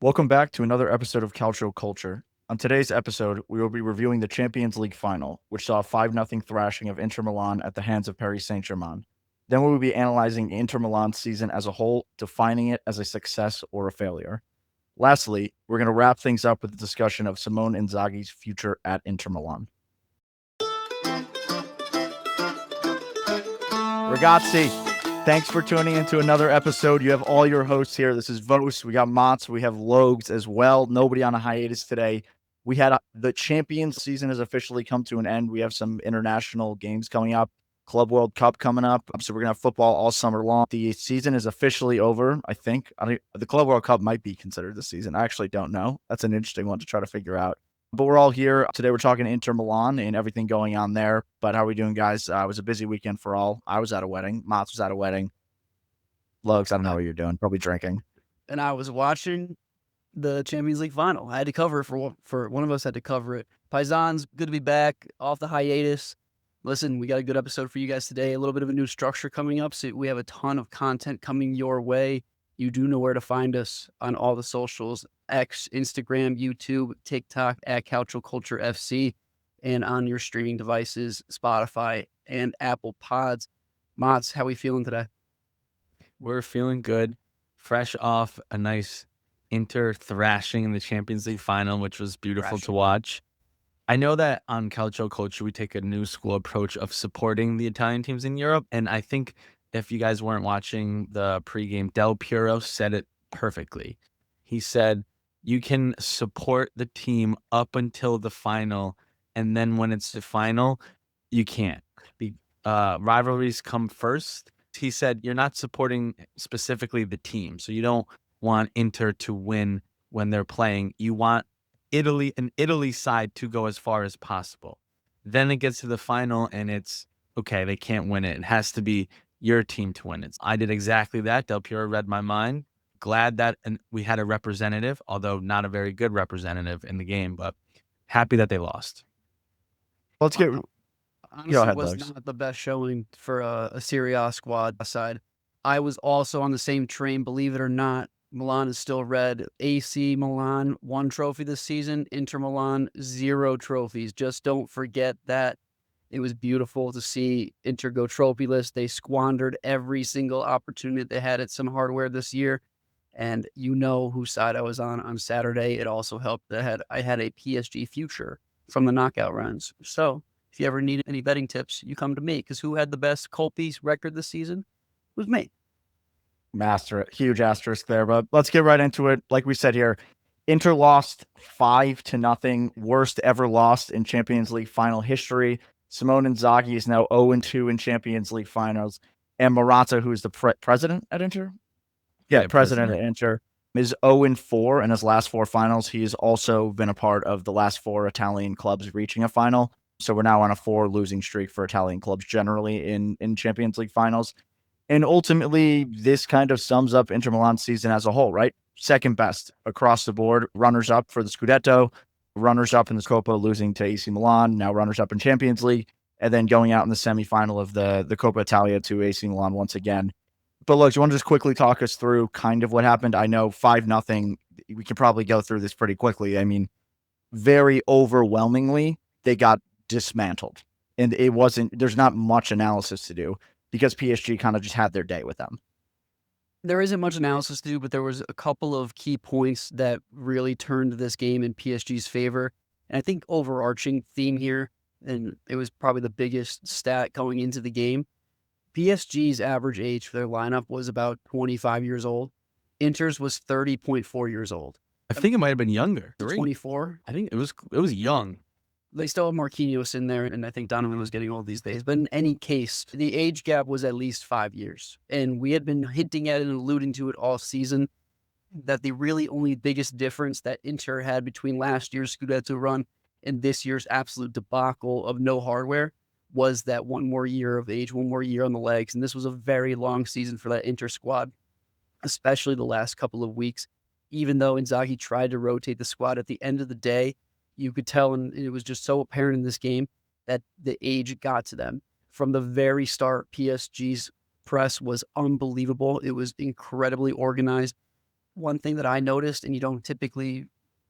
Welcome back to another episode of Calcio Culture. On today's episode, we will be reviewing the Champions League final, which saw a 5-0 thrashing of Inter Milan at the hands of Paris Saint-Germain. Then we will be analyzing Inter Milan's season as a whole, defining it as a success or a failure. Lastly, we're going to wrap things up with a discussion of Simone Inzaghi's future at Inter Milan. Ragazzi, thanks for tuning into another episode. You have all your hosts here. This is Vos. We got Mots. We have Logs as well. Nobody on a hiatus today. We had the Champions season has officially come to an end. We have some international games coming up. Club World Cup coming up. So we're going to have football all summer long. The season is officially over, I think. The Club World Cup might be considered the season. I actually don't know. That's an interesting one to try to figure out. But we're all here. Today we're talking Inter Milan and everything going on there. But how are we doing, guys? It was a busy weekend for all. I was at a wedding. Mots was at a wedding. Lugs, I don't know what you're doing. Probably drinking. And I was watching the Champions League final. I had to cover it for one of us had to cover it. Paisans, good to be back off the hiatus. Listen, we got a good episode for you guys today. A little bit of a new structure coming up. So we have a ton of content coming your way. You do know where to find us on all the socials: X, Instagram, YouTube, TikTok at Calcio Culture FC, and on your streaming devices, Spotify and Apple Pods. Mots, how we feeling today? We're feeling good, fresh off a nice Inter thrashing in the Champions League final, which was beautiful to watch. I know that on Calcio Culture, we take a new school approach of supporting the Italian teams in Europe. And I think if you guys weren't watching the pregame, Del Piero said it perfectly. He said, you can support the team up until the final. And then when it's the final, you can't. Rivalries come first. He said, you're not supporting specifically the team. So you don't want Inter to win when they're playing. You want Italy side to go as far as possible. Then it gets to the final and it's, okay, they can't win it. It has to be your team to win it. I did exactly that. Del Piero read my mind. Glad that we had a representative, although not a very good representative in the game, but happy that they lost. Let's get... Honestly, was not the best showing for a Serie A squad side. I was also on the same train, believe it or not. Milan is still red. AC Milan, 1 trophy this season. Inter Milan, 0 trophies. Just don't forget that. It was beautiful to see Inter go trophyless. They squandered every single opportunity they had at some hardware this year. And you know whose side I was on Saturday. It also helped that I had a PSG future from the knockout rounds. So if you ever need any betting tips, you come to me, because who had the best Colpies record this season? It was me. Huge asterisk there, but let's get right into it. Like we said here, Inter lost 5-0, worst ever lost in Champions League final history. Simone Inzaghi is now 0-2 in Champions League finals. And Morata, who is the president at Inter? Yeah, president at Inter, is 0-4 in his last 4 finals. He has also been a part of the last 4 Italian clubs reaching a final. So we're now on a 4 losing streak for Italian clubs generally in Champions League finals. And ultimately, this kind of sums up Inter Milan's season as a whole, right? Second best across the board, runners up for the Scudetto, runners up in the Coppa, losing to AC Milan, now runners up in Champions League, and then going out in the semifinal of the Coppa Italia to AC Milan once again. But look, you want to just quickly talk us through kind of what happened? I know 5-0, we can probably go through this pretty quickly. I mean, very overwhelmingly, they got dismantled. And there's not much analysis to do because PSG kind of just had their day with them. There isn't much analysis to do, but there was a couple of key points that really turned this game in PSG's favor. And I think overarching theme here, and it was probably the biggest stat going into the game, PSG's average age for their lineup was about 25 years old. Inter's was 30.4 years old. I think it might have been younger. 24? I think it was young. They still have Marquinhos in there, and I think Donovan was getting old these days. But in any case, the age gap was at least 5 years. And we had been hinting at it and alluding to it all season, that the really only biggest difference that Inter had between last year's Scudetto run and this year's absolute debacle of no hardware was that 1 more year of age, 1 more year on the legs. And this was a very long season for that Inter squad, especially the last couple of weeks. Even though Inzaghi tried to rotate the squad, at the end of the day, you could tell, and it was just so apparent in this game, that the age got to them. From the very start, PSG's press was unbelievable. It was incredibly organized. one thing that I noticed, and you don't typically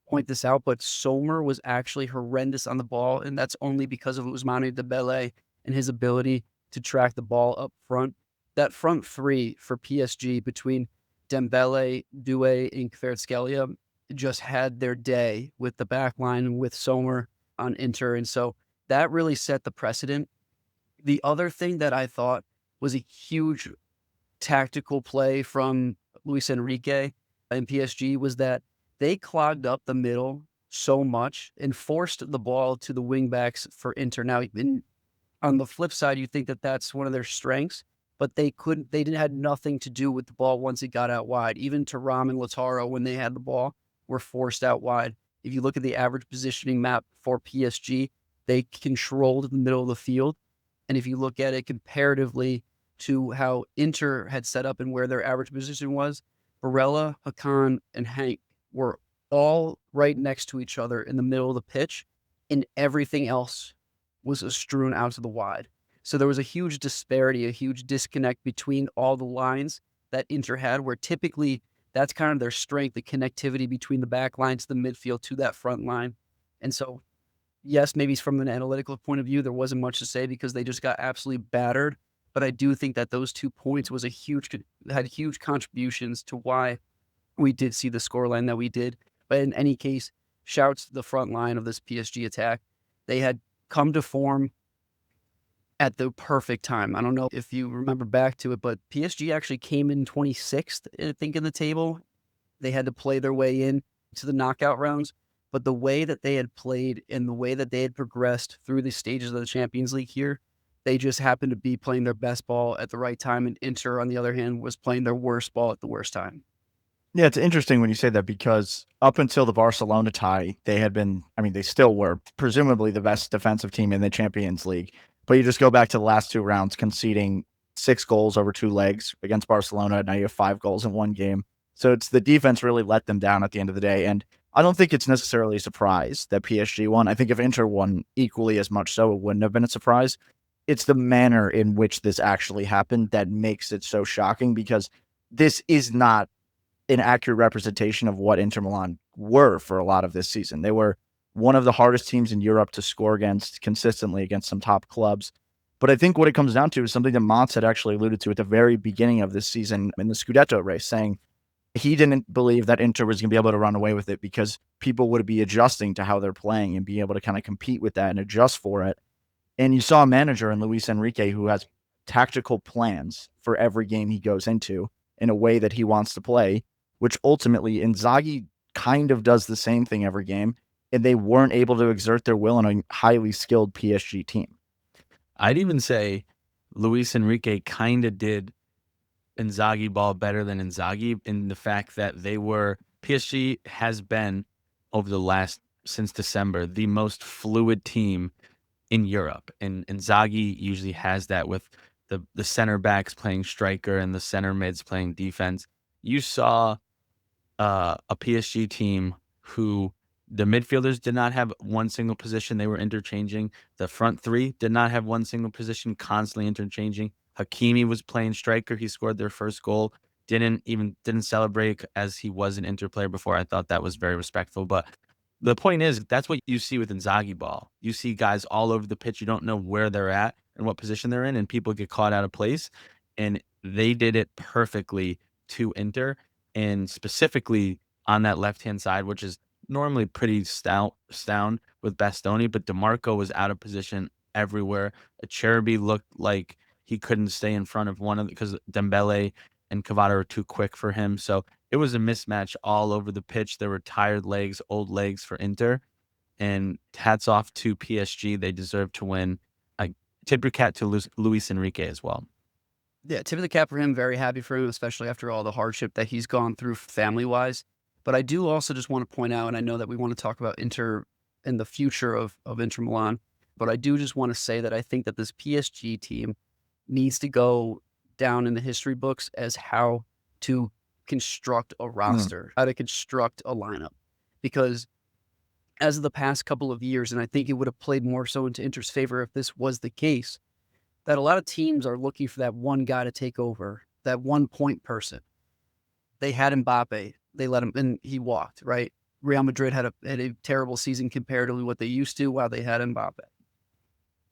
point this out, but Sommer was actually horrendous on the ball, and that's only because of Ousmane Dembele and his ability to track the ball up front. That front three for PSG between Dembele, Doué, and Kvaratskhelia just had their day with the back line with Sommer on Inter, and so that really set the precedent. The other thing that I thought was a huge tactical play from Luis Enrique and PSG was that they clogged up the middle so much and forced the ball to the wingbacks for Inter. Now, on the flip side, you think that that's one of their strengths, but they had nothing to do with the ball once it got out wide. Even Thuram and Lautaro, when they had the ball, were forced out wide. If you look at the average positioning map for PSG, they controlled the middle of the field. And if you look at it comparatively to how Inter had set up and where their average position was, Barella, Hakan, and Hank were all right next to each other in the middle of the pitch, and everything else was strewn out to the wide. So there was a huge disparity, a huge disconnect between all the lines that Inter had, where typically that's kind of their strength, the connectivity between the back line to the midfield to that front line. And so, yes, maybe from an analytical point of view, there wasn't much to say because they just got absolutely battered. But I do think that those 2 points had huge contributions to why we did see the scoreline that we did. But in any case, shouts to the front line of this PSG attack. They had come to form at the perfect time. I don't know if you remember back to it, but PSG actually came in 26th, I think, in the table. They had to play their way in to the knockout rounds. But the way that they had played and the way that they had progressed through the stages of the Champions League here, they just happened to be playing their best ball at the right time. And Inter, on the other hand, was playing their worst ball at the worst time. Yeah, it's interesting when you say that because up until the Barcelona tie, they had been, I mean, they still were presumably the best defensive team in the Champions League. But you just go back to the last 2 rounds, conceding 6 goals over 2 legs against Barcelona. Now you have 5 goals in 1 game. So it's the defense really let them down at the end of the day. And I don't think it's necessarily a surprise that PSG won. I think if Inter won equally as much so, it wouldn't have been a surprise. It's the manner in which this actually happened that makes it so shocking because this is not an accurate representation of what Inter Milan were for a lot of this season. They were one of the hardest teams in Europe to score against consistently against some top clubs. But I think what it comes down to is something that Mats had actually alluded to at the very beginning of this season in the Scudetto race, saying he didn't believe that Inter was going to be able to run away with it because people would be adjusting to how they're playing and be able to kind of compete with that and adjust for it. And you saw a manager in Luis Enrique who has tactical plans for every game he goes into in a way that he wants to play, which ultimately Inzaghi kind of does the same thing every game, and they weren't able to exert their will on a highly skilled PSG team. I'd even say Luis Enrique kind of did Inzaghi ball better than Inzaghi in the fact that PSG has been, over the last, since December, the most fluid team in Europe. And Inzaghi usually has that with the center backs playing striker and the center mids playing defense. You saw a PSG team who the midfielders did not have one single position. They were interchanging. The front 3 did not have one single position, constantly interchanging. Hakimi was playing striker. He scored their first goal. Didn't celebrate as he was an Inter player before. I thought that was very respectful. But the point is, that's what you see with Inzaghi ball. You see guys all over the pitch. You don't know where they're at and what position they're in, and people get caught out of place. And they did it perfectly to Inter, and specifically on that left-hand side, which is normally pretty sound with Bastoni, but DeMarco was out of position everywhere. Acerbi looked like he couldn't stay in front of one of because Dembele and Cavada were too quick for him. So it was a mismatch all over the pitch. There were tired legs, old legs for Inter, and hats off to PSG. They deserve to win. I tip your cap to Luis Enrique as well. Yeah, tip of the cap for him. Very happy for him, especially after all the hardship that he's gone through family-wise. But I do also just want to point out, and I know that we want to talk about Inter and the future of Inter Milan, but I do just want to say that I think that this PSG team needs to go down in the history books as how to construct a roster, how to construct a lineup. Because as of the past couple of years, and I think it would have played more so into Inter's favor if this was the case, that a lot of teams are looking for that one guy to take over, that 1 point person. They had Mbappe, they let him, and he walked, right? Real Madrid had a terrible season comparatively what they used to while they had Mbappe.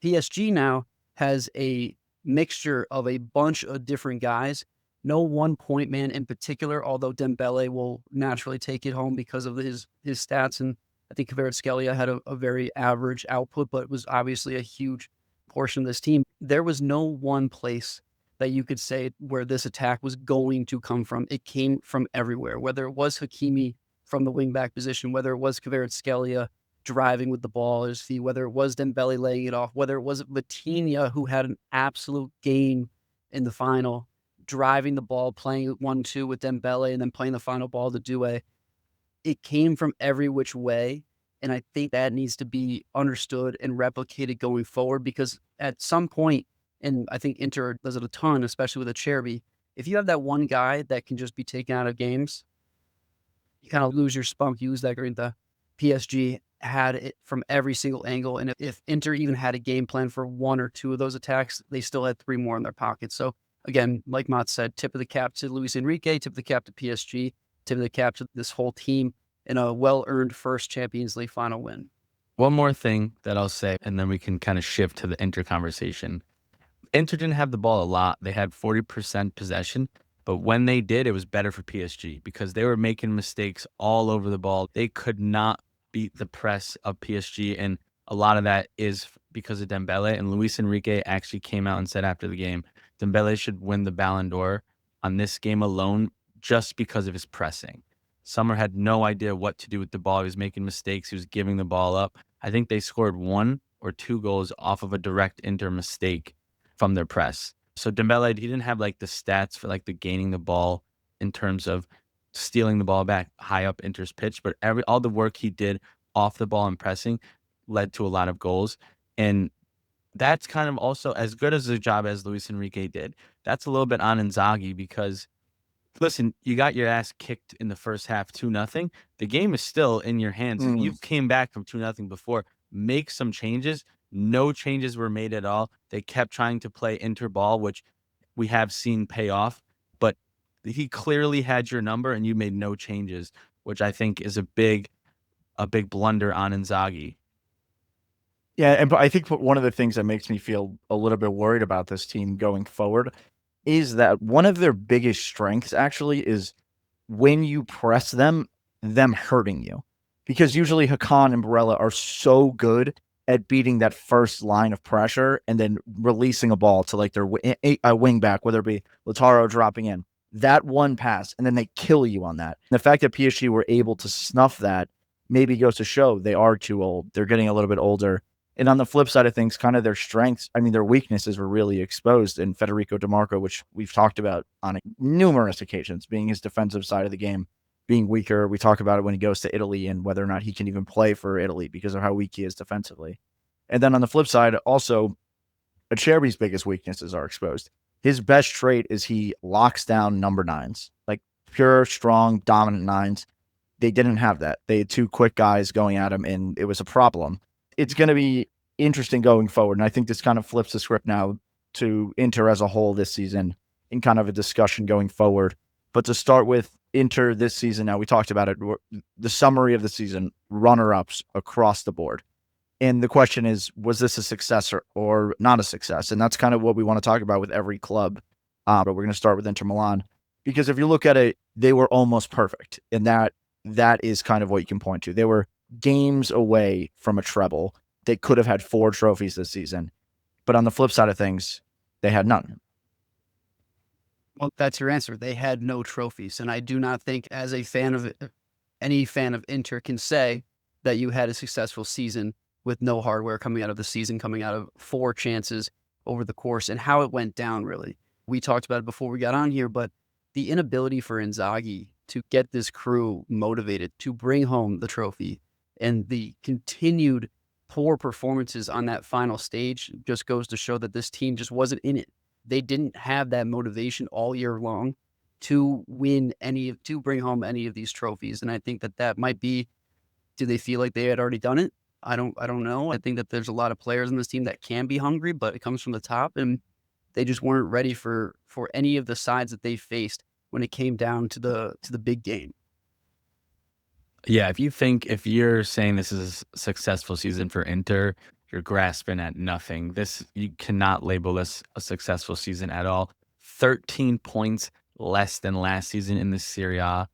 PSG now has a mixture of a bunch of different guys. No one point man in particular, although Dembele will naturally take it home because of his stats. And I think Kvaratskhelia had a very average output, but it was obviously a huge portion of this team. There was no one place that you could say where this attack was going to come from. It came from everywhere, whether it was Hakimi from the wingback position, whether it was Kvaratskhelia driving with the ball at his feet, whether it was Dembele laying it off, whether it was Vitinha, who had an absolute game in the final, driving the ball, playing 1-2 with Dembele, and then playing the final ball to Doué. It came from every which way, and I think that needs to be understood and replicated going forward, because at some point, and I think Inter does it a ton, especially with Acerbi, if you have that one guy that can just be taken out of games, you kind of lose your spunk. You lose that grinta. PSG had it from every single angle, and if Inter even had a game plan for one or two of those attacks, they still had three more in their pocket. So again, like Matt said, tip of the cap to Luis Enrique, tip of the cap to PSG, tip of the cap to this whole team, and a well-earned first Champions League final win. One more thing that I'll say, and then we can kind of shift to the Inter conversation. Inter didn't have the ball a lot. They had 40% possession, but when they did, it was better for PSG because they were making mistakes all over the ball. They could not beat the press of PSG, and a lot of that is because of Dembele. And Luis Enrique actually came out and said after the game, Dembele should win the Ballon d'Or on this game alone just because of his pressing. Summer had no idea what to do with the ball. He was making mistakes. He was giving the ball up. I think they scored 1 or 2 goals off of a direct Inter mistake from their press. So Dembele, he didn't have like the stats for like the gaining the ball in terms of stealing the ball back high up Inter's pitch, but all the work he did off the ball and pressing led to a lot of goals. And that's kind of also as good as a job as Luis Enrique did. That's a little bit on Inzaghi because, listen, you got your ass kicked in the first half 2-0. The game is still in your hands. You came back from 2-0 before. Make some changes. No changes were made at all. They kept trying to play Inter ball, which we have seen pay off. But he clearly had your number, and you made no changes, which I think is a big blunder on Inzaghi. Yeah, and I think one of the things that makes me feel a little bit worried about this team going forward is that one of their biggest strengths actually is when you press them hurting you. Because usually Hakan and Barella are so good at beating that first line of pressure and then releasing a ball to like their wing back, whether it be Lautaro dropping in. That one pass, and then they kill you on that. And the fact that PSG were able to snuff that maybe goes to show they are too old. They're getting a little bit older. And on the flip side of things, kind of their strengths, I mean, their weaknesses were really exposed in Federico Di Marco, which we've talked about on numerous occasions, being his defensive side of the game being weaker. We talk about it when he goes to Italy and whether or not he can even play for Italy because of how weak he is defensively. And then on the flip side, also, Acerbi's biggest weaknesses are exposed. His best trait is he locks down number 9s, like pure, strong, dominant 9s. They didn't have that. They had 2 quick guys going at him, and it was a problem. It's going to be interesting going forward, and I think this kind of flips the script now to Inter as a whole this season in kind of a discussion going forward. But to start with Inter this season, now we talked about it, the summary of the season, runner-ups across the board. And the question is, was this a success or not a success? And that's kind of what we want to talk about with every club. But we're going to start with Inter Milan. Because if you look at it, they were almost perfect. And that is kind of what you can point to. They were games away from a treble. They could have had 4 trophies this season. But on the flip side of things, they had none. Well, that's your answer. They had no trophies. And I do not think as a fan of any fan of Inter can say that you had a successful season with no hardware coming out of the season, coming out of 4 chances over the course, and how it went down, really. We talked about it before we got on here, but the inability for Inzaghi to get this crew motivated to bring home the trophy and the continued poor performances on that final stage just goes to show that this team just wasn't in it. They didn't have that motivation all year long to bring home any of these trophies. And I think that might be, do they feel like they had already done it? I don't know. I think that there's a lot of players in this team that can be hungry, but it comes from the top, and they just weren't ready for any of the sides that they faced when it came down to the big game. Yeah, if you're saying this is a successful season for Inter, you're grasping at nothing. You cannot label this a successful season at all. 13 points less than last season in the Serie A.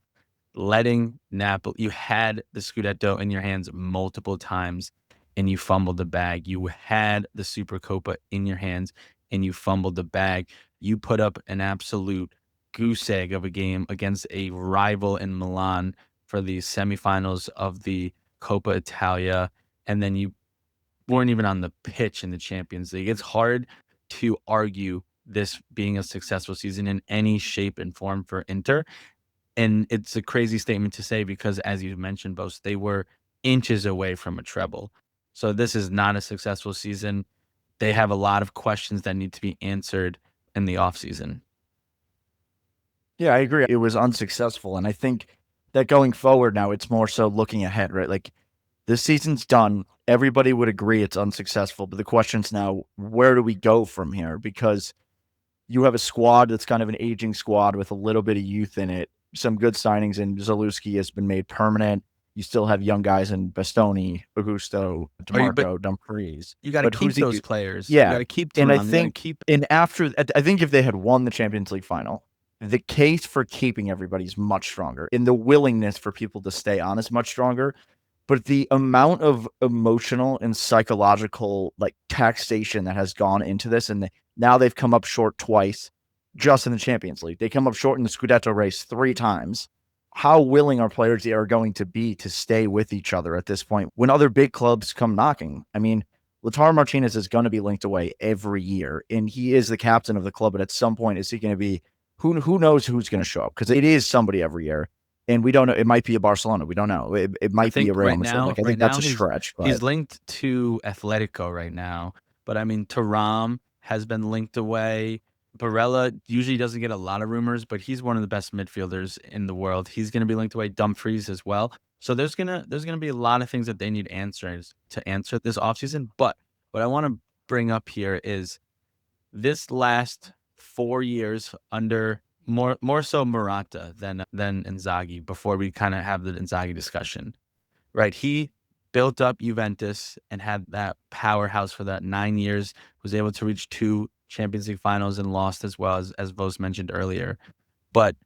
Letting Napoli, you had the Scudetto in your hands multiple times and you fumbled the bag. You had the Supercoppa in your hands and you fumbled the bag. You put up an absolute goose egg of a game against a rival in Milan for the semifinals of the Coppa Italia, and then you weren't even on the pitch in the Champions League. It's hard to argue this being a successful season in any shape and form for Inter. And it's a crazy statement to say because, as you mentioned, Bose, they were inches away from a treble. So this is not a successful season. They have a lot of questions that need to be answered in the offseason. Yeah, I agree. It was unsuccessful. And I think that going forward now, it's more so looking ahead, right? Like, this season's done. Everybody would agree it's unsuccessful. But the question's now, where do we go from here? Because you have a squad that's kind of an aging squad with a little bit of youth in it. Some good signings, and Zalewski has been made permanent. You still have young guys in Bastoni, Augusto, DeMarco, Dumfries. You got to keep those players. Yeah. You got to keep Thuram. And I think if they had won the Champions League final, the case for keeping everybody is much stronger, and the willingness for people to stay on is much stronger. But the amount of emotional and psychological taxation that has gone into this, and now they've come up short twice just in the Champions League. They come up short in the Scudetto race 3 times. How willing are players are going to be to stay with each other at this point when other big clubs come knocking? I mean, Lautaro Martinez is going to be linked away every year, and he is the captain of the club. But at some point, is he going to be who knows who's going to show up? Because it is somebody every year. And we don't know. It might be a Barcelona. We don't know. It might be a Real Madrid. I think that's a stretch. He's linked to Atletico right now. But, I mean, Thuram has been linked away. Barella usually doesn't get a lot of rumors, but he's one of the best midfielders in the world. He's going to be linked away. Dumfries as well. So there's gonna be a lot of things that they need answers to answer this offseason. But what I want to bring up here is this last 4 years under more so Morata than Inzaghi, before we kind of have the Inzaghi discussion, right? He built up Juventus and had that powerhouse for that 9 years, was able to reach 2 Champions League finals and lost as well, as Vos mentioned earlier. But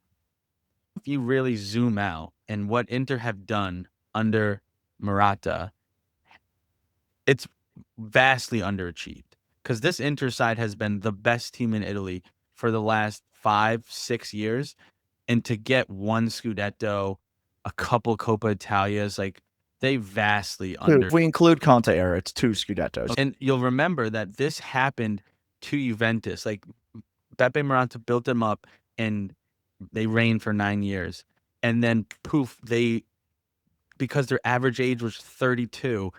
if you really zoom out and what Inter have done under Morata, it's vastly underachieved, because this Inter side has been the best team in Italy for the last 5-6 years, and to get 1 Scudetto, a couple Coppa Italias, they vastly If we include Conte era, it's 2 Scudettos. And you'll remember that this happened to Juventus. Beppe Morata built them up, and they reigned for 9 years, and then poof, because their average age was 32.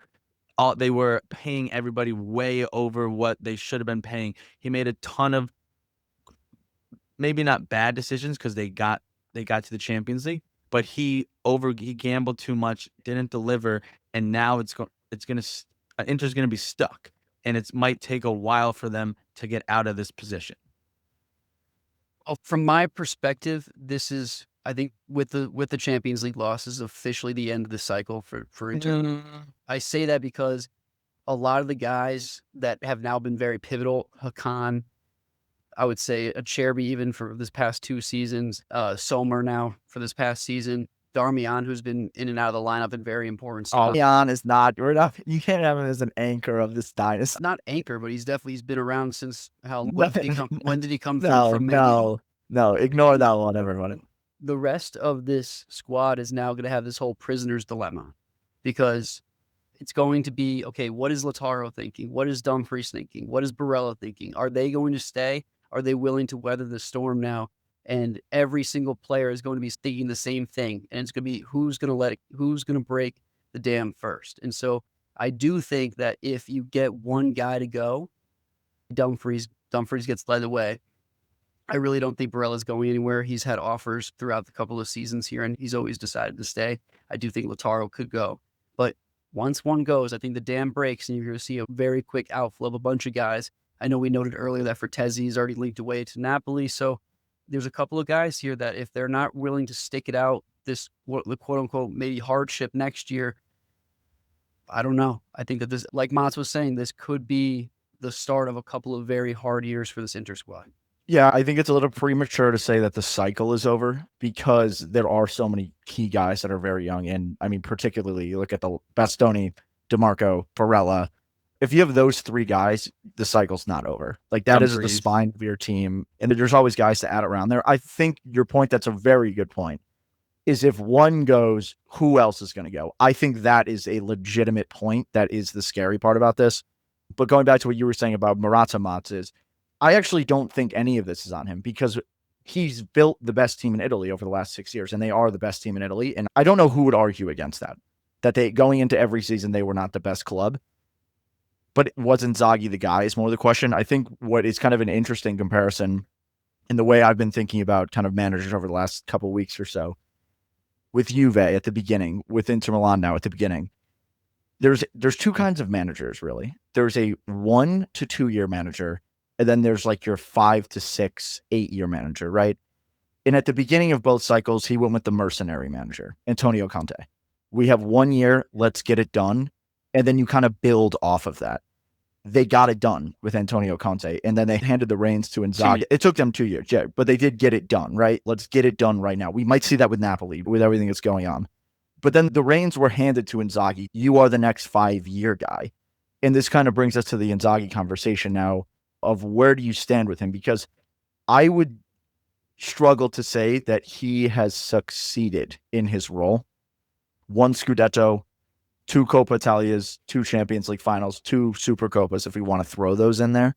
They were paying everybody way over what they should have been paying. He made a ton of maybe not bad decisions, because they got to the Champions League, but he gambled too much, didn't deliver, and now Inter's gonna be stuck, and it might take a while for them to get out of this position. From my perspective, this is, I think, with the Champions League loss, is officially the end of the cycle for Inter. I say that because a lot of the guys that have now been very pivotal, Hakan, I would say Acerbi even for this past 2 seasons, Sommer now for this past season, Darmian, who's been in and out of the lineup in very important stuff. Darmian is you can't have him as an anchor of this dynasty. Not anchor, but he's been around since when did he come from? No, ignore that one, everyone. The rest of this squad is now going to have this whole prisoner's dilemma, because it's going to be, okay, what is Lautaro thinking? What is Dumfries thinking? What is Barella thinking? Are they going to stay? Are they willing to weather the storm now? And every single player is going to be thinking the same thing. And it's going to be who's going to break the dam first. And so I do think that if you get one guy to go, Dumfries gets led away. I really don't think Barella's going anywhere. He's had offers throughout the couple of seasons here, and he's always decided to stay. I do think Lautaro could go. But once one goes, I think the dam breaks, and you're going to see a very quick outflow of a bunch of guys. I know we noted earlier that Frattesi is already linked away to Napoli. So there's a couple of guys here that if they're not willing to stick it out this the quote unquote maybe hardship next year. I don't know. I think that this, like Mats was saying, this could be the start of a couple of very hard years for this Inter squad. Yeah, I think it's a little premature to say that the cycle is over because there are so many key guys that are very young. And I mean, particularly you look at the Bastoni, DeMarco, Barella. If you have those three guys, the cycle's not over. Like that is the spine of your team. And there's always guys to add around there. I think your point, that's a very good point, is if one goes, who else is going to go? I think that is a legitimate point. That is the scary part about this. But going back to what you were saying about Morata, Mats, is I actually don't think any of this is on him because he's built the best team in Italy over the last 6 years, and they are the best team in Italy. And I don't know who would argue against that, that they going into every season, they were not the best club. But was Inzaghi the guy is more the question. I think what is kind of an interesting comparison in the way I've been thinking about kind of managers over the last couple of weeks or so, with Juve at the beginning, with Inter Milan now at the beginning, there's two kinds of managers, really. There's a 1 to 2 year manager, and then there's like your 5 to 6, 8 year manager, right? And at the beginning of both cycles, he went with the mercenary manager, Antonio Conte. We have 1 year, let's get it done. And then you kind of build off of that. They got it done with Antonio Conte, and then they handed the reins to Inzaghi. It took them 2 years, yeah, but they did get it done, right? Let's get it done right now. We might see that with Napoli, with everything that's going on. But then the reins were handed to Inzaghi. You are the next 5-year guy. And this kind of brings us to the Inzaghi conversation now of where do you stand with him? Because I would struggle to say that he has succeeded in his role. 1 Scudetto, 2 Coppa Italias, 2 Champions League finals, 2 Super Coppas, if we want to throw those in there.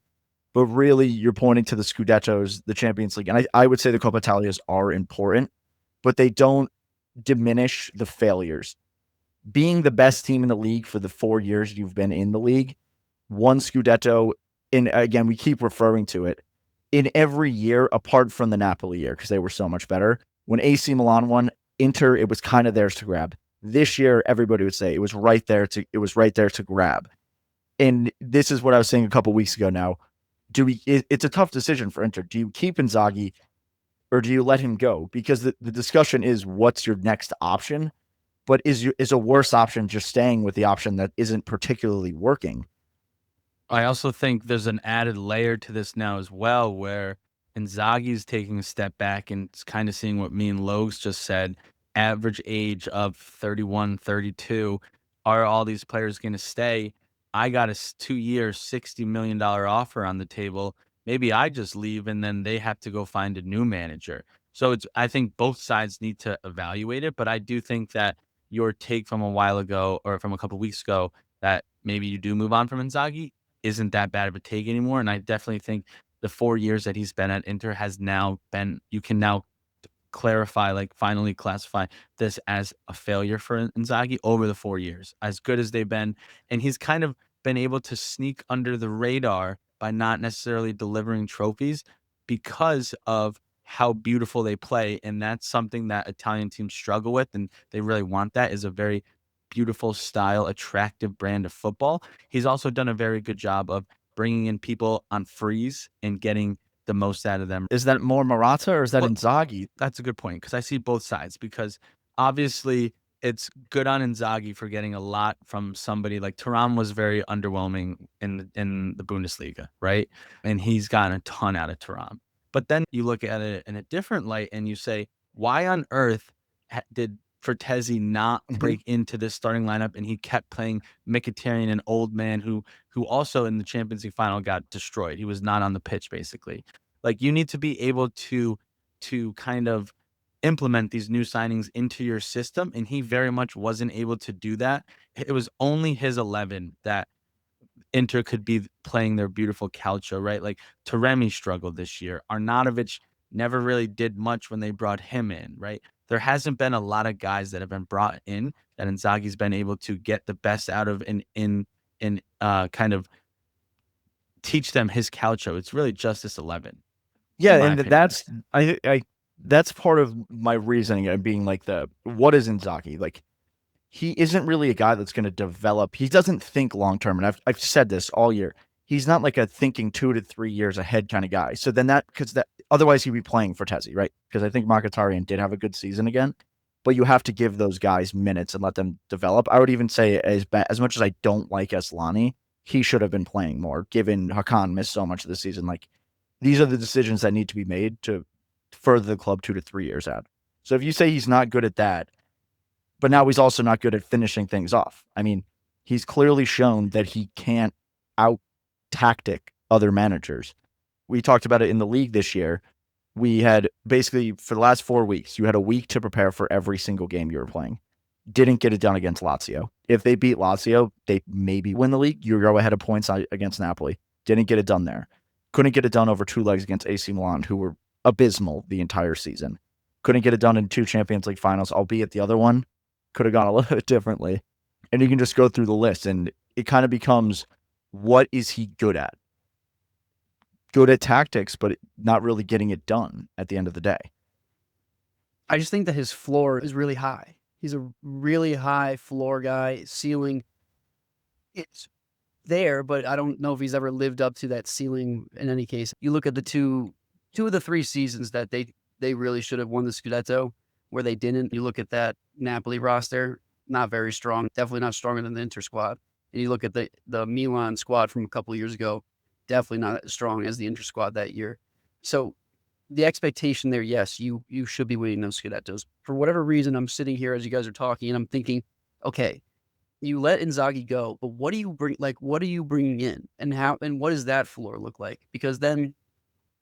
But really, you're pointing to the Scudettos, the Champions League. And I would say the Coppa Italias are important, but they don't diminish the failures. Being the best team in the league for the 4 years you've been in the league, 1 Scudetto, and again, we keep referring to it, in every year, apart from the Napoli year, because they were so much better. When AC Milan won, Inter, it was kind of theirs to grab. This year, everybody would say it was right there to grab. And this is what I was saying a couple weeks ago now. It's a tough decision for Inter. Do you keep Inzaghi or do you let him go? Because the discussion is what's your next option, but is a worse option just staying with the option that isn't particularly working? I also think there's an added layer to this now as well, where Inzaghi is taking a step back and it's kind of seeing what me and Logs just said. Average age of 31, 32. Are all these players going to stay? I got a 2-year, $60 million offer on the table. Maybe I just leave and then they have to go find a new manager. So I think both sides need to evaluate it. But I do think that your take from a while ago or from a couple weeks ago that maybe you do move on from Inzaghi isn't that bad of a take anymore. And I definitely think the 4 years that he's been at Inter has now been, you can now clarify, like finally classify this as a failure for Inzaghi over the 4 years, as good as they've been. And he's kind of been able to sneak under the radar by not necessarily delivering trophies because of how beautiful they play. And that's something that Italian teams struggle with. And they really want that, is a very beautiful style, attractive brand of football. He's also done a very good job of bringing in people on frees and getting the most out of them. Is that more Morata or is that Inzaghi? That's a good point, because I see both sides, because obviously it's good on Inzaghi for getting a lot from somebody like Thuram was very underwhelming in the Bundesliga, right? And he's gotten a ton out of Thuram. But then you look at it in a different light and you say, why on earth did Frattesi not break into this starting lineup, and he kept playing Mkhitaryan, an old man who also in the Champions League final got destroyed. He was not on the pitch, basically. Like, you need to be able to kind of implement these new signings into your system, and he very much wasn't able to do that. It was only his 11 that Inter could be playing their beautiful calcio, right? Like, Taremi struggled this year. Arnautovic never really did much when they brought him in, right? There hasn't been a lot of guys that have been brought in that Inzaghi's been able to get the best out of in kind of teach them his calcio. It's really just this 11. Yeah, and that's that's part of my reasoning of being like, what is Inzaghi? Like, he isn't really a guy that's going to develop. He doesn't think long term, and I've said this all year. He's not like a thinking 2 to 3 years ahead kind of guy. So then otherwise he'd be playing for Frattesi, right? Because I think Mkhitaryan did have a good season again. but you have to give those guys minutes and let them develop. I would even say as much as I don't like Eslani, he should have been playing more, given Hakan missed so much of the season. Like, these are the decisions that need to be made to further the club 2 to 3 years out. So if you say he's not good at that, but now he's also not good at finishing things off. I mean, he's clearly shown that he can't out-tactic other managers. We talked about it in the league this year. We had basically, for the last 4 weeks, you had a week to prepare for every single game you were playing. Didn't get it done against Lazio. If they beat Lazio, they maybe win the league. You go ahead of points against Napoli. Didn't get it done there. Couldn't get it done over 2 legs against AC Milan, who were abysmal the entire season. Couldn't get it done in 2 Champions League finals, albeit the other one could have gone a little bit differently. And you can just go through the list, and it kind of becomes, what is he good at? Good at tactics, but not really getting it done at the end of the day. I just think that his floor is really high. He's a really high floor guy. Ceiling, it's there, but I don't know if he's ever lived up to that ceiling in any case. You look at the two of the 3 seasons that they really should have won the Scudetto, where they didn't. You look at that Napoli roster, not very strong, definitely not stronger than the Inter squad. And you look at the Milan squad from a couple of years ago, definitely not as strong as the Inter squad that year. So the expectation there, yes, you should be winning those Scudettos. For whatever reason, I'm sitting here as you guys are talking, and I'm thinking, okay, you let Inzaghi go, but what do you bring? Like, what are you bringing in, and what does that floor look like? Because then,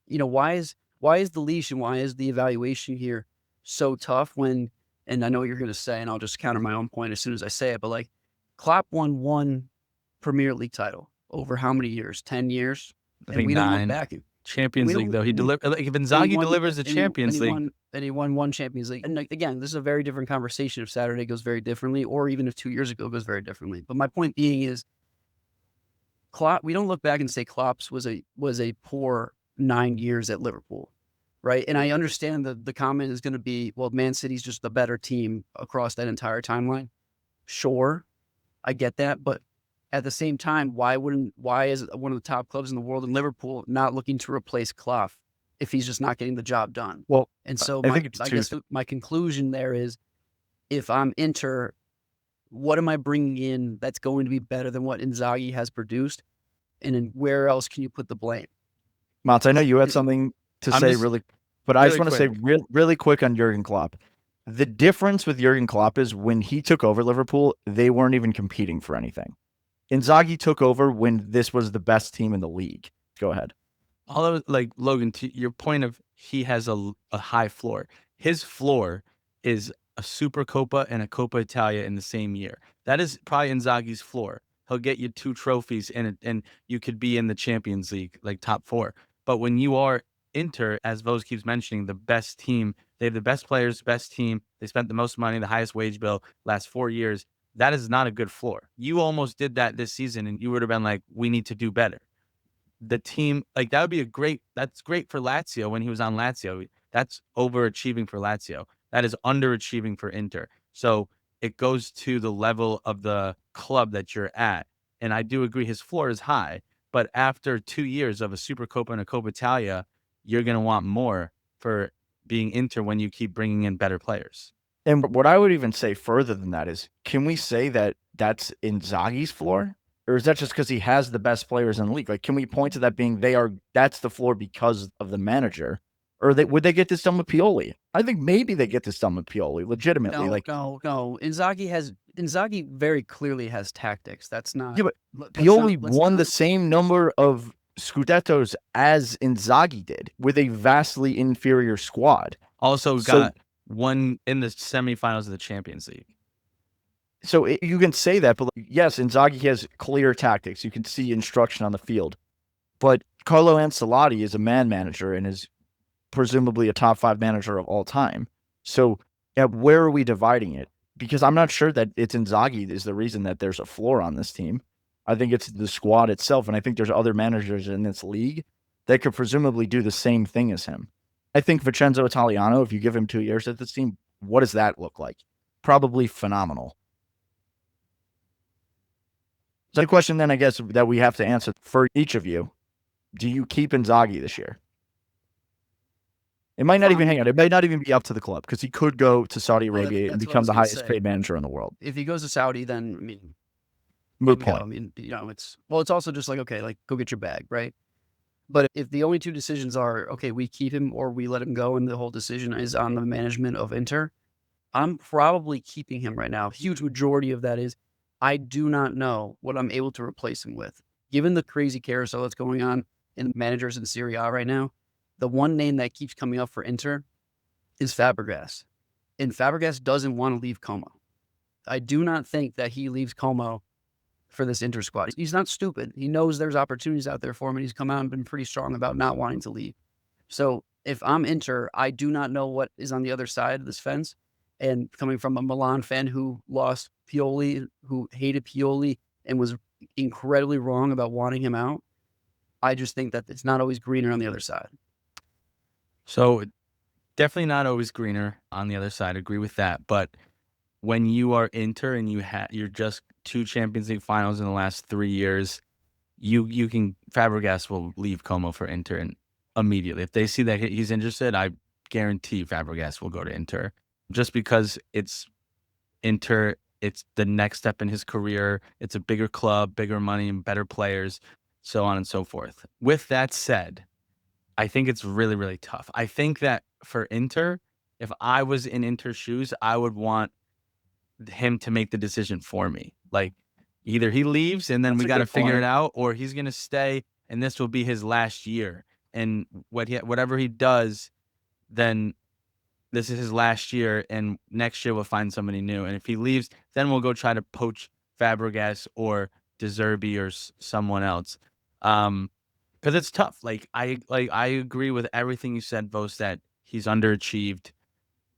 why is the leash and why is the evaluation here so tough when? And I know what you're going to say, and I'll just counter my own point as soon as I say it. But like, Klopp won 1 Premier League title over how many years? 10 years. I think we 9. don't look back. Champions League, though, he delivered. Like, if Inzaghi delivers the Champions League, and he won 1 Champions League. And again, this is a very different conversation if Saturday goes very differently, or even if 2 years ago goes very differently. But my point being is, Klopp. We don't look back and say Klopp's was a poor 9 years at Liverpool, right? And I understand the comment is going to be, well, Man City's just the better team across that entire timeline. Sure, I get that, but at the same time, why is one of the top clubs in the world in Liverpool not looking to replace Klopp if he's just not getting the job done? Well, and so I guess my conclusion there is, if I'm Inter, what am I bringing in that's going to be better than what Inzaghi has produced? And then where else can you put the blame? Mats, I know you had something to say but I just want to say really quick on Jurgen Klopp. The difference with Jurgen Klopp is when he took over Liverpool, they weren't even competing for anything. Inzaghi took over when this was the best team in the league. Go ahead. Like, Logan, to your point of he has a high floor. His floor is a Super Copa and a Coppa Italia in the same year. That is probably Inzaghi's floor. He'll get you 2 trophies and you could be in the Champions League, like top 4. But when you are Inter, as Vos keeps mentioning, the best team, they have the best players, best team. They spent the most money, the highest wage bill last 4 years. That is not a good floor. You almost did that this season, and you would have been like, we need to do better. The team, like, that would be that's great for Lazio when he was on Lazio. That's overachieving for Lazio. That is underachieving for Inter. So it goes to the level of the club that you're at. And I do agree his floor is high, but after 2 years of a Super Copa and a Coppa Italia, you're going to want more for being Inter when you keep bringing in better players. And what I would even say further than that is, can we say that that's Inzaghi's floor? Or is that just because he has the best players in the league? Like, can we point to that being that's the floor because of the manager? Or would they get this done with Pioli? I think maybe they get this done with Pioli, legitimately. No. Inzaghi very clearly has tactics. That's not. Yeah, but Pioli won the same number of Scudettos as Inzaghi did with a vastly inferior squad. Also got one in the semifinals of the Champions League. So you can say that, but yes, Inzaghi has clear tactics. You can see instruction on the field. But Carlo Ancelotti is a man manager and is presumably a top 5 manager of all time. So where are we dividing it? Because I'm not sure that it's Inzaghi is the reason that there's a floor on this team. I think it's the squad itself, and I think there's other managers in this league that could presumably do the same thing as him. I think Vincenzo Italiano, if you give him 2 years at this team, what does that look like? Probably phenomenal. So the question then, I guess, that we have to answer for each of you, do you keep Inzaghi this year? It might not even hang on. It might not even be up to the club because he could go to Saudi Arabia and become the highest paid manager in the world. If he goes to Saudi, then I mean, moot point. I mean, it's also just like, okay, like go get your bag, right? But if the only two decisions are, okay, we keep him or we let him go, and the whole decision is on the management of Inter, I'm probably keeping him right now. A huge majority of that is I do not know what I'm able to replace him with. Given the crazy carousel that's going on in managers in Serie A right now, the one name that keeps coming up for Inter is Fabregas. And Fabregas doesn't want to leave Como. I do not think that he leaves Como for this Inter squad. He's not stupid. He knows there's opportunities out there for him, and he's come out and been pretty strong about not wanting to leave. So if I'm Inter, I do not know what is on the other side of this fence. And coming from a Milan fan who lost Pioli, who hated Pioli, and was incredibly wrong about wanting him out, I just think that it's not always greener on the other side. So definitely not always greener on the other side. Agree with that. But when you are Inter and you're just 2 Champions League finals in the last 3 years, Fabregas will leave Como for Inter and immediately. If they see that he's interested, I guarantee Fabregas will go to Inter. Just because it's Inter, it's the next step in his career. It's a bigger club, bigger money, and better players, so on and so forth. With that said, I think it's really, really tough. I think that for Inter, if I was in Inter's shoes, I would want him to make the decision for me. Like, either he leaves and then we got to figure it out, or he's going to stay and this will be his last year. And whatever he does, then this is his last year, and next year we'll find somebody new. And if he leaves, then we'll go try to poach Fabregas or De Zerbi or someone else. Because it's tough. I agree with everything you said, Vos, that he's underachieved.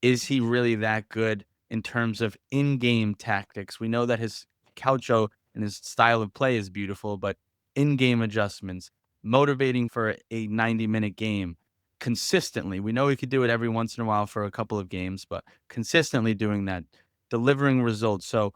Is he really that good in terms of in-game tactics? We know that his Calcio and his style of play is beautiful, but in-game adjustments, motivating for a 90-minute game consistently. We know he could do it every once in a while for a couple of games, but consistently doing that, delivering results. So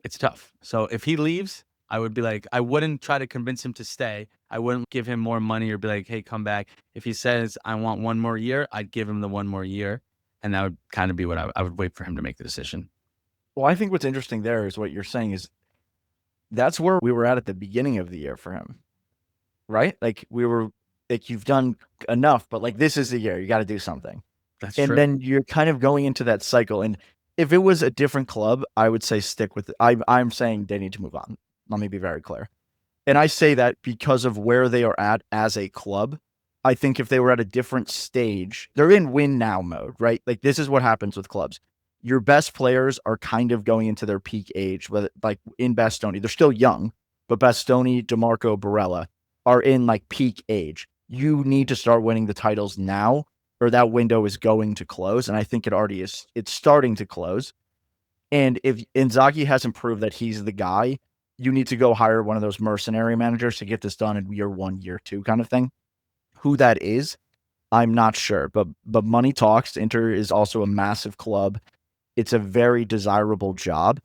it's tough. So if he leaves, I would be like, I wouldn't try to convince him to stay. I wouldn't give him more money or be like, hey, come back. If he says, I want 1 more year, I'd give him the 1 more year. And that would kind of be what I would wait for him to make the decision. Well, I think what's interesting there is what you're saying is that's where we were at the beginning of the year for him, right? Like you've done enough, but like this is the year. You got to do something. That's and true. Then you're kind of going into that cycle. And if it was a different club, I would say stick with it. I'm saying they need to move on. Let me be very clear. And I say that because of where they are at as a club. I think if they were at a different stage, they're in win now mode, right? Like this is what happens with clubs. Your best players are kind of going into their peak age, whether like in Bastoni, they're still young, but Bastoni, DeMarco, Barella are in like peak age. You need to start winning the titles now, or that window is going to close. And I think it already is. It's starting to close. And if Inzaghi hasn't proved that he's the guy, you need to go hire one of those mercenary managers to get this done in year 1, year 2 kind of thing. Who that is, I'm not sure. But money talks. Inter is also a massive club. It's a very desirable job.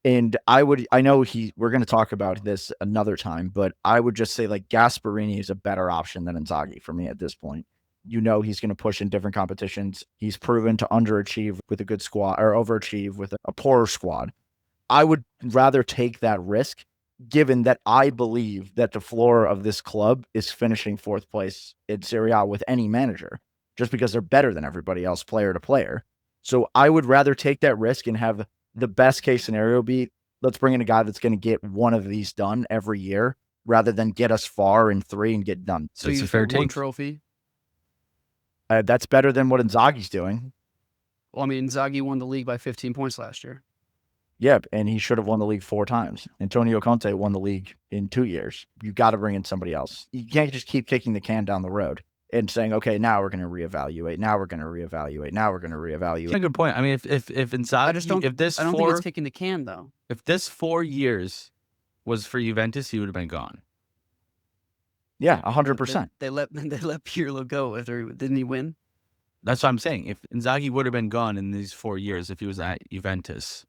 And I know we're going to talk about this another time, but I would just say like Gasperini is a better option than Inzaghi for me at this point. He's going to push in different competitions. He's proven to underachieve with a good squad or overachieve with a poorer squad. I would rather take that risk, given that I believe that the floor of this club is finishing 4th place in Serie A with any manager, just because they're better than everybody else, player to player. So I would rather take that risk and have the best case scenario be, let's bring in a guy that's going to get one of these done every year, rather than get us far in 3 and get done. So you fair take 1 trophy. That's better than what Inzaghi's doing. Well, I mean, Inzaghi won the league by 15 points last year. Yeah, and he should have won the league 4 times. Antonio Conte won the league in 2 years. You got to bring in somebody else. You can't just keep kicking the can down the road and saying, okay, now we're going to reevaluate. Now we're going to reevaluate. Now we're going to reevaluate. That's a good point. I mean, if Inzaghi, I don't think it's kicking the can though. If this 4 years was for Juventus, he would have been gone. Yeah, 100%. They let Pirlo go didn't he win? That's what I'm saying. If Inzaghi would have been gone in these 4 years if he was at Juventus.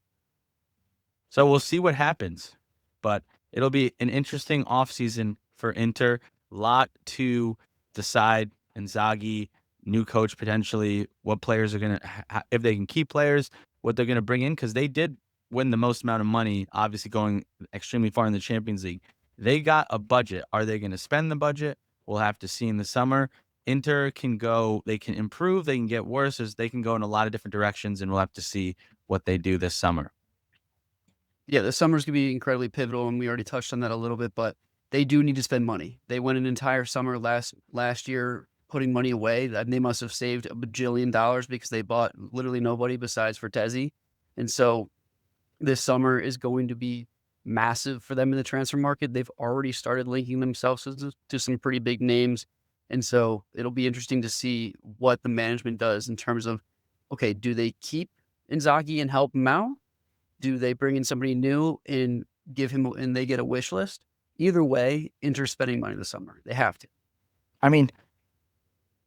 So we'll see what happens. But it'll be an interesting offseason for Inter. Lot to decide. Inzaghi new coach potentially, what players are going to, if they can keep players, what they're going to bring in, because they did win the most amount of money, obviously going extremely far in the Champions League. They got a budget. Are they going to spend the budget? We'll have to see in the summer. Inter can go, they can improve, they can get worse, they can go in a lot of different directions, and we'll have to see what they do this summer. Yeah, the summer's going to be incredibly pivotal, and we already touched on that a little bit, but they do need to spend money. They went an entire summer last year putting money away, and they must have saved $1 bajillion because they bought literally nobody besides Vertezi. And so this summer is going to be massive for them in the transfer market. They've already started linking themselves to some pretty big names. And so it'll be interesting to see what the management does in terms of, okay, do they keep Inzaghi and help him out? Do they bring in somebody new and give him, and they get a wish list? Either way, Inter's spending money this summer. They have to. I mean,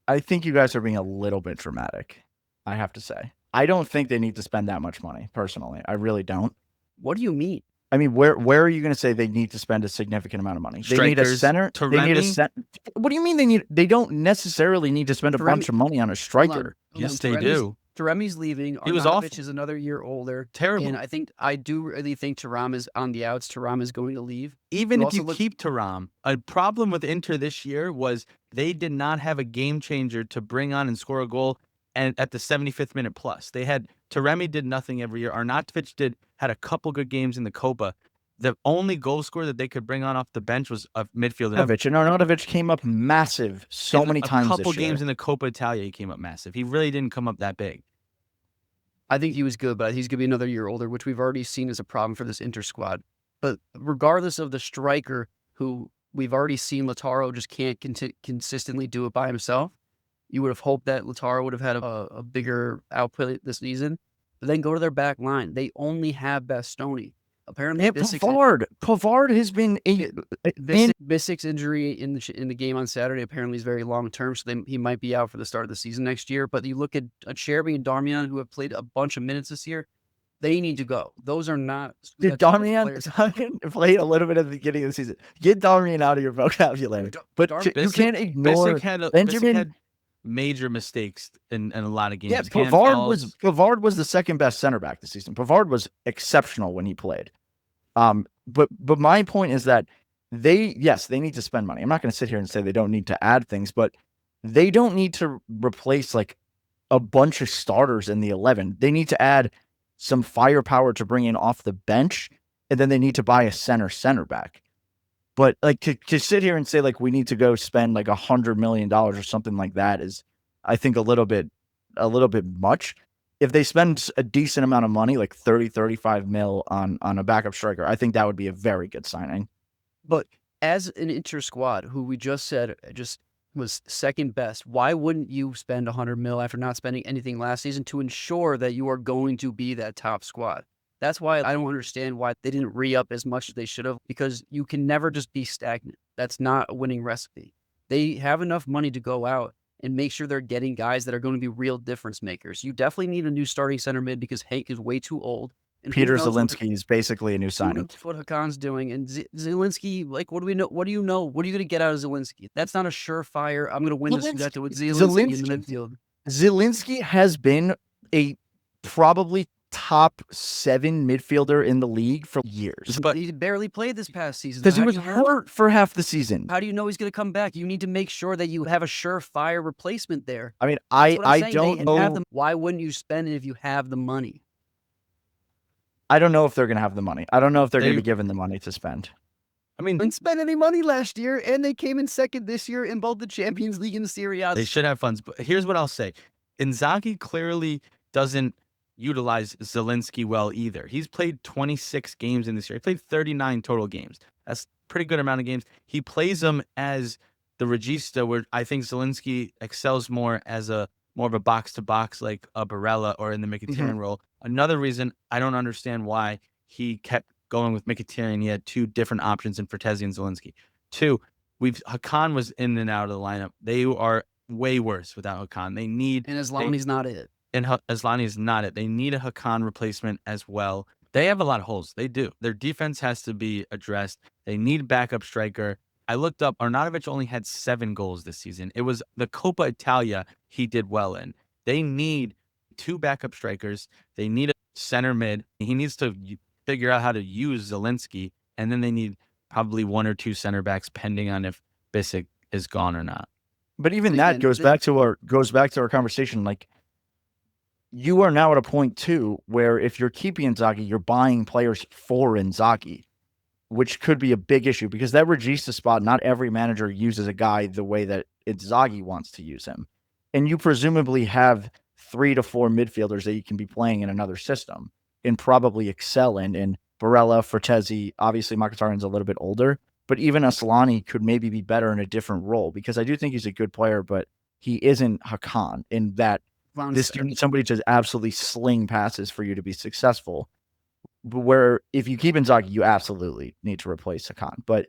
I think you guys are being a little bit dramatic, I have to say. I don't think they need to spend that much money, personally. I really don't. What do you mean? I mean, where are you going to say they need to spend a significant amount of money? They need a center. They need a center. What do you mean they need? They don't necessarily need to spend a bunch of money on a striker. Yes, they do. Taremi's leaving. He was off. Is another year older. Terrible. And I do really think Thuram is on the outs. Thuram is going to leave. Even if you keep Thuram, a problem with Inter this year was they did not have a game changer to bring on and score a goal. And at the 75th minute plus, they had Taremi did nothing every year. Arnautovic had a couple good games in the Copa. The only goal scorer that they could bring on off the bench was a midfielder. And Arnautovic came up massive so many times. A couple games in the Coppa Italia, he came up massive. He really didn't come up that big. I think he was good, but he's going to be another year older, which we've already seen as a problem for this Inter squad. But regardless of the striker, who we've already seen Lautaro just can't consistently do it by himself, you would have hoped that Lautaro would have had a bigger output this season. But then go to their back line. They only have Bastoni. Apparently, Pavard has been Bissic's injury in the game on Saturday apparently is very long term, so he might be out for the start of the season next year. But you look at Cherby and Darmian, who have played a bunch of minutes this year, they need to go. Those are not. Did Darmian play a little bit at the beginning of the season? Get Darmian out of your vocabulary. But you can't ignore Benjamin had major mistakes in a lot of games. Yeah, Pavard was the second best center back this season. Pavard was exceptional when he played. But my point is that they need to spend money. I'm not going to sit here and say they don't need to add things, but they don't need to replace like a bunch of starters in the 11. They need to add some firepower to bring in off the bench, and then they need to buy a center back. But like to sit here and say like we need to go spend like $100 million or something like that is, I think, a little bit much. If they spend a decent amount of money, like 35 mil on a backup striker, I think that would be a very good signing. But as an Inter squad, who we just said just was second best, why wouldn't you spend 100 mil after not spending anything last season to ensure that you are going to be that top squad? That's why I don't understand why they didn't re-up as much as they should have, because you can never just be stagnant. That's not a winning recipe. They have enough money to go out and make sure they're getting guys that are going to be real difference makers. You definitely need a new starting center mid because Hank is way too old. And Peter Zielinski is basically a new signing. That's what Hakan's doing. And Zielinski, like, what do we know? What do you know? What are you going to get out of Zielinski? That's not a surefire, I'm going to win this Scudetto with Zielinski in the midfield. Zielinski has been a probably top 7 midfielder in the league for years. But he barely played this past season. Because he was hurt for half the season. How do you know he's going to come back? You need to make sure that you have a surefire replacement there. I mean, I don't know. Why wouldn't you spend it if you have the money? I don't know if they're going to have the money. I don't know if they're going to be given the money to spend. I mean, they didn't spend any money last year, and they came in second this year in both the Champions League and the Serie A. They should have funds. But here's what I'll say. Inzaghi clearly doesn't utilize Zielinski well either. He's played 26 games in this year. He played 39 total games. That's a pretty good amount of games. He plays them as the regista, where I think Zielinski excels more as more of a box-to-box, like a Barella or in the Mkhitaryan role. Another reason I don't understand why he kept going with Mkhitaryan. He had 2 different options in Vertezi and Zielinski. 2, Hakan was in and out of the lineup. They are way worse without Hakan. They need... And Asllani's not it. And Asllani is not it. They need a Hakan replacement as well. They have a lot of holes. They do. Their defense has to be addressed. They need backup striker. I looked up, Arnautovic only had 7 goals this season. It was the Coppa Italia he did well in. They need 2 backup strikers. They need a center mid. He needs to figure out how to use Zielinski, and then they need probably 1 or 2 center backs, depending on if Bissek is gone or not. But even that goes back to our conversation. Like, you are now at a point too where if you're keeping Inzaghi, you're buying players for Inzaghi, which could be a big issue because that Regista spot, not every manager uses a guy the way that Inzaghi wants to use him. And you presumably have 3 to 4 midfielders that you can be playing in another system and probably excel in. And Barella, Frattesi, obviously Mkhitaryan's a little bit older, but even Asllani could maybe be better in a different role because I do think he's a good player, but he isn't Hakan in that this needs somebody to absolutely sling passes for you to be successful. Where if you keep Inzaghi, you absolutely need to replace Hakan. But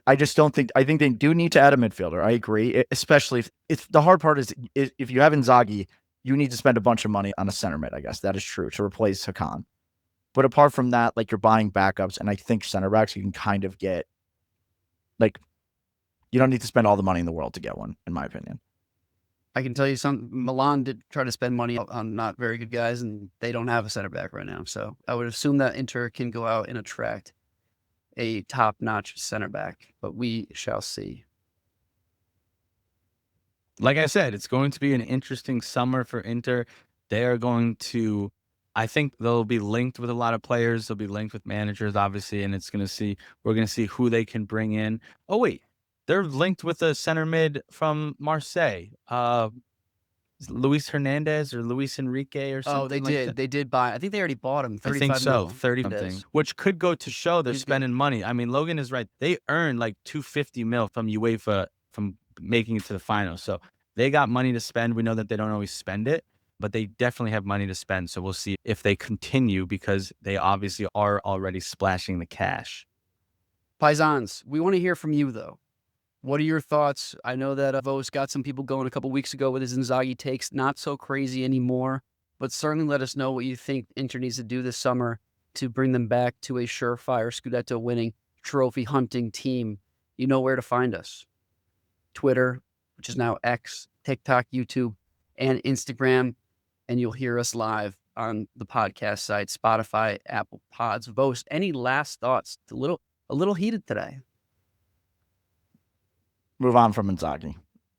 I just don't think. I think they do need to add a midfielder. I agree, especially if the hard part is if you have Inzaghi, you need to spend a bunch of money on a center mid. I guess that is true to replace Hakan. But apart from that, like you're buying backups, and I think center backs you can kind of get. Like, you don't need to spend all the money in the world to get one, in my opinion. I can tell you Milan did try to spend money on not very good guys, and they don't have a center back right now. So I would assume that Inter can go out and attract a top-notch center back, but we shall see. Like I said, it's going to be an interesting summer for Inter. They are going to, I think they'll be linked with a lot of players. They'll be linked with managers, obviously, and we're going to see who they can bring in. Oh, wait. They're linked with a center mid from Marseille, Luis Hernandez or Luis Enrique or something. Oh, they did. Like they did buy. I think they already bought him. 35 I think so, mil. 30 something, which could go to show they're spending money. I mean, Logan is right. They earned like 250 mil from UEFA from making it to the final. So they got money to spend. We know that they don't always spend it, but they definitely have money to spend. So we'll see if they continue because they obviously are already splashing the cash. Paisans, we want to hear from you though. What are your thoughts? I know that Vos got some people going a couple weeks ago with his Inzaghi takes. Not so crazy anymore, but certainly let us know what you think Inter needs to do this summer to bring them back to a surefire Scudetto winning, trophy hunting team. You know where to find us. Twitter, which is now X, TikTok, YouTube, and Instagram. And you'll hear us live on the podcast site, Spotify, Apple Pods. Vos, any last thoughts? A little heated today. Move on from Inzaghi.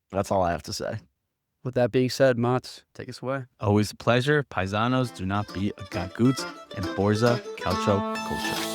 That's all I have to say. With that being said, Mats, take us away. Always a pleasure. Paisanos, do not be a gagoots, and Forza Calcio Culture.